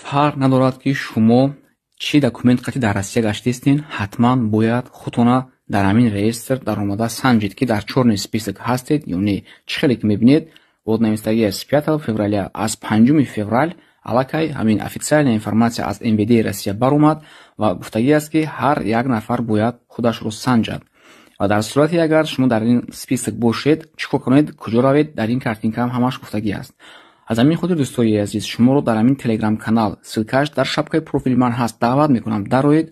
фарқ надорад ки шумо чӣ документ қати дар Россия гаштистин, ҳатман бояд худтона дар ҳамин реестр даромада санҷед ки дар чорни список ҳастед ё не. Чӣ хеле ки мебинед вот навистагиаш с 5 февраля, аз 5 феврал аллакай ҳамин официальная информация аз МВД Россия баромад ва гуфтагиаст ки ҳар як нафар бояд худашро санҷад. ва дар сурати агар шумо дар ин список бошед, чӣ кор кунед, куҷо равед, дар ин картинкаам ҳамаш гуфтагӣ аст. аз ҳамин хотир дӯстои азиз, шуморо дар ҳамин телеграм канал, силкааш дар шапкаи профили ман ҳаст, даъват мекунам, дароед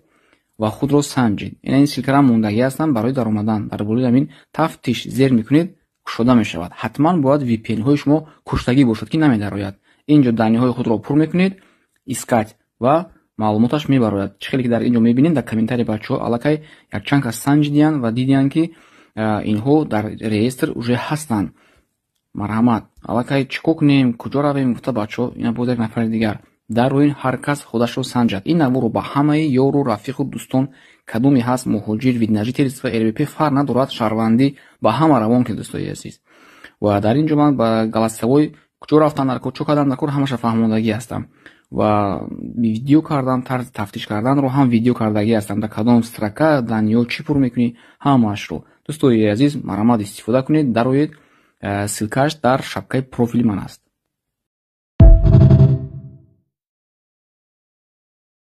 ва худро санҷед. ин силкаро мондагӣ ҳастам барои даромадан дар болои ҳамин тафтиш зер мекунед, кушода мешавад. ҳатман бояд VPN-ҳои шумо куштагӣ бошад ки намедарояд. инҷо даниҳои худро пур мекунед, искать ва маълумоташ мебарояд. чӣ хеле ки дар инҷо мебинед, дар комментарии бачаҳо аллакай якчанд кас санҷидиянд ва дидиянд ки инҳо дар реестр уже ҳастанд. марҳамат, аллакай чӣ кор кунем, куҷо равем? гуфта бачаҳо, ина боз як нафари дигар. дар рӯин ҳар кас худашро санҷад. ин навъро ба ҳамаи ёру рафиқу дӯстон, кадоме ҳаст, муҳоҷир, виднажителец ва РВП фарқ надорад, шаҳрвандӣ ба ҳама равон ки дӯстои азиз. ва дар инҷо ман ба галастсавои куҷо рафтан дар кор, чӯ кардан дар кор, ҳамаша фаҳмондагӣ ҳастам ва видео кардан, тарзи тафтиш карданро ҳам видео кардагӣ ҳастам. дар кадом строка даниё чӣ пур мекунӣ, ҳамаашро. дӯстои азиз, марҳамат, истифода кунед, дароед. Силкааш дар шапкаи профили ман аст.